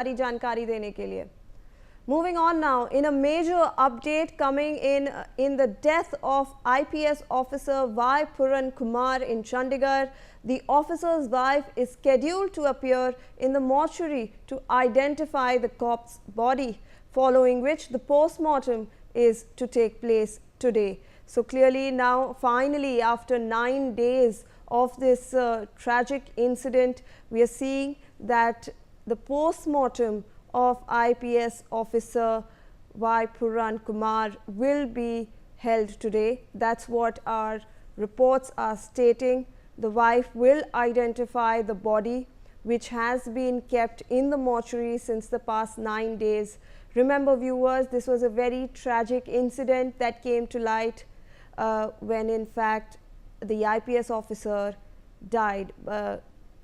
सारी जानकारी देने के लिए। Moving on now, in a major update coming in the death of IPS officer Y. Puran Kumar in Chandigarh, the officer's wife is scheduled to appear in the mortuary to identify the corpse body, following which the post-mortem is to take place today. So clearly now, finally, after 9 days of this tragic incident, we are seeing that the post-mortem of IPS officer Y. Puran Kumar will be held today. That's what our reports are stating. The wife will identify the body, which has been kept in the mortuary since the past 9 days. Remember, viewers, this was a very tragic incident that came to light when in fact the IPS officer died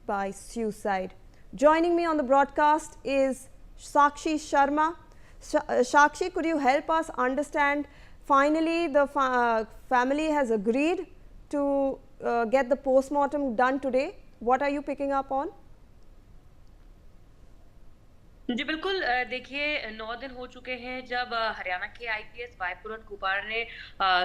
by suicide. Joining me on the broadcast is Sakshi Sharma. Sakshi, could you help us understand, finally the family has agreed to get the post-mortem done today. What are you picking up on? जी बिल्कुल, देखिए 9 दिन हो चुके हैं जब हरियाणा के IPS Y पुरन कुमार ने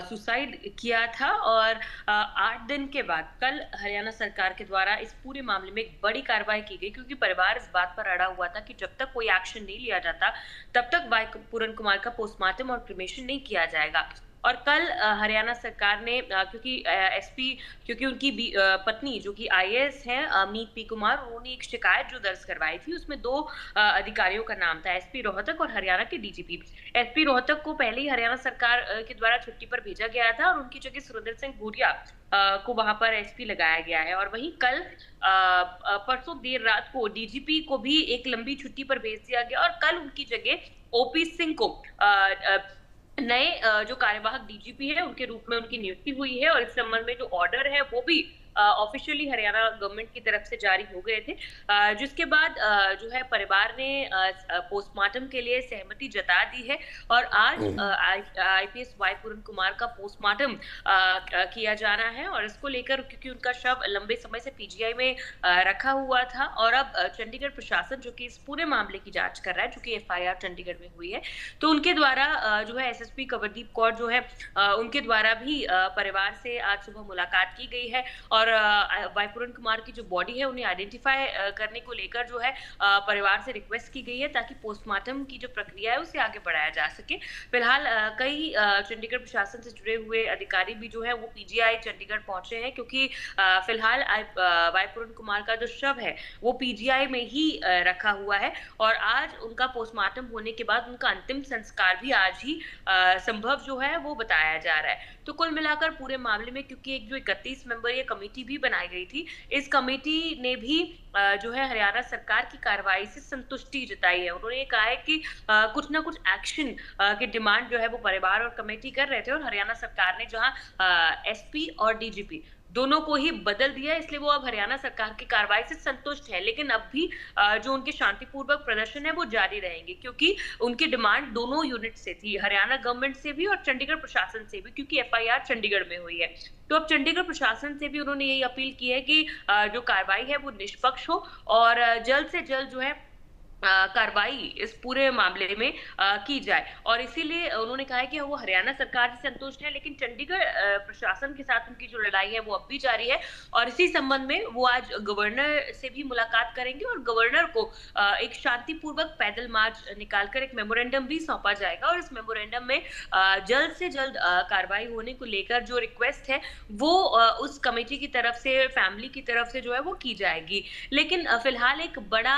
suicide किया था और 8 दिन के बाद कल हरियाणा सरकार के द्वारा इस पूरे मामले में एक बड़ी कार्रवाई की गई, क्योंकि परिवार इस बात पर अड़ा हुआ था कि जब तक कोई एक्शन नहीं लिया जाता तब तक वाई पुरन कुमार का पोस्टमार्टम और क्रिमेशन नहीं किया जाएगा। और कल हरियाणा सरकार ने क्योंकि एसपी, क्योंकि उनकी पत्नी जो कि आईएएस हैं अवनीत पी कुमार, उन्होंने एक शिकायत जो दर्ज करवाई थी उसमें 2 अधिकारियों का नाम था, एसपी रोहतक और हरियाणा के डीजीपी। एसपी रोहतक को पहले ही हरियाणा सरकार के द्वारा छुट्टी पर भेजा गया था और उनकी जगह सुरेंद्र सिंह भूरिया को वहां पर एसपी लगाया गया है। और वहीं कल परसों देर रात को डीजीपी को भी एक लंबी छुट्टी पर भेज दिया गया और कल उनकी जगह ओपी सिंह को नए जो कार्यवाहक डीजीपी है उनके रूप में उनकी नियुक्ति हुई है और इस संबंध में जो ऑर्डर है वो भी ऑफिशियली हरियाणा गवर्नमेंट की तरफ से जारी हो गए थे, जिसके बाद जो है परिवार ने पोस्टमार्टम के लिए सहमति जता दी है और आज आईपीएस वाई पुरन कुमार का पोस्टमार्टम किया जा रहा है। और इसको लेकर क्योंकि उनका शव लंबे समय से पीजीआई में रखा हुआ था और अब चंडीगढ़ प्रशासन जो कि इस पूरे मामले की जांच कर रहा है, जो कि एफआईआर चंडीगढ़ में हुई है, तो उनके द्वारा जो है एसएसपी कंवरदीप कौर जो है उनके द्वारा भी परिवार से आज सुबह मुलाकात की गई है और वाई पुरन कुमार की जो बॉडी है उन्हें आइडेंटिफाई करने को लेकर जो है परिवार से रिक्वेस्ट की गई है ताकि पोस्टमार्टम की जो प्रक्रिया है उसे आगे बढ़ाया जा सके। फिलहाल कई चंडीगढ़ प्रशासन से जुड़े हुए अधिकारी भी जो है वो पीजीआई चंडीगढ़ पहुंचे हैं, क्योंकि फिलहाल वाई पुरन कुमार का जो शव है वो पीजीआई में ही रखा हुआ है और आज उनका पोस्टमार्टम होने के बाद उनका अंतिम संस्कार भी आज ही संभव जो है वो बताया जा रहा है। तो कुल मिलाकर पूरे मामले में, क्योंकि एक जो 31 मेंबरीय कमेटी भी बनाई गई थी, इस कमेटी ने भी जो है हरियाणा सरकार की कार्रवाई से संतुष्टि जताई है। उन्होंने कहा है कि कुछ ना कुछ एक्शन की डिमांड जो है वो परिवार और कमेटी कर रहे थे और हरियाणा सरकार ने जहां एसपी और डीजीपी दोनों को ही बदल दिया, इसलिए वो अब हरियाणा सरकार की कार्रवाई से संतुष्ट है। लेकिन अब भी जो उनके शांतिपूर्वक प्रदर्शन है वो जारी रहेंगे, क्योंकि उनकी डिमांड दोनों यूनिट से थी, हरियाणा गवर्नमेंट से भी और चंडीगढ़ प्रशासन से भी, क्योंकि एफआईआर चंडीगढ़ में हुई है। तो अब चंडीगढ़ प्रशासन से भी उन्होंने यही अपील की है कि जो कार्रवाई है वो निष्पक्ष हो और जल्द से जल्द जो है कार्रवाई इस पूरे मामले में की जाए। और इसीलिए उन्होंने कहा है कि वो हरियाणा सरकार से संतुष्ट है, लेकिन चंडीगढ़ प्रशासन के साथ उनकी जो लड़ाई है वो अब भी जारी है और इसी संबंध में वो आज गवर्नर से भी मुलाकात करेंगे और गवर्नर को एक शांतिपूर्वक पैदल मार्च निकालकर एक मेमोरेंडम भी सौंपा जाएगा और इस मेमोरेंडम में जल्द से जल्द कार्रवाई होने को लेकर जो रिक्वेस्ट है वो उस कमेटी की तरफ से, फैमिली की तरफ से जो है वो की जाएगी। लेकिन फिलहाल एक बड़ा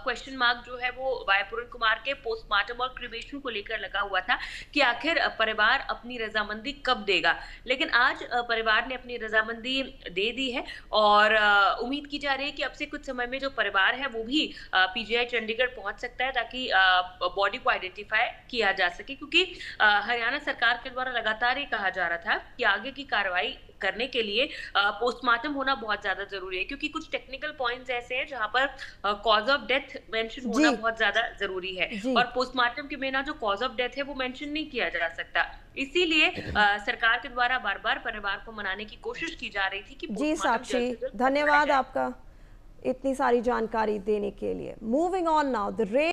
क्वेश्चन मार्क जो है वो वाई पुरन कुमार के पोस्टमार्टम और क्रिमेशन को लेकर लगा हुआ था कि आखिर परिवार अपनी रजामंदी कब देगा। लेकिन आज परिवार ने अपनी रजामंदी दे दी है और उम्मीद की जा रही है कि अब से कुछ समय में जो परिवार है वो भी पीजीआई चंडीगढ़ पहुंच सकता है ताकि बॉडी को आइडेंटिफाई किया जा सके, क्योंकि हरियाणा सरकार के द्वारा लगातार ये कहा जा रहा था कि आगे की कार्रवाई करने के लिए पोस्टमार्टम होना बहुत ज्यादा जरूरी है, क्योंकि कुछ टेक्निकल पॉइंट्स ऐसे हैं जहां पर कॉज ऑफ डेथ मेंशन होना बहुत ज्यादा जरूरी है और पोस्टमार्टम के बिना जो कॉज ऑफ डेथ है वो मेंशन नहीं किया जा सकता। इसीलिए सरकार के द्वारा बार बार परिवार को मनाने की कोशिश की जा रही थी कि जी साक्षी, धन्यवाद आपका। इतनी सारी जानकारी देने के लिए। Moving on now, the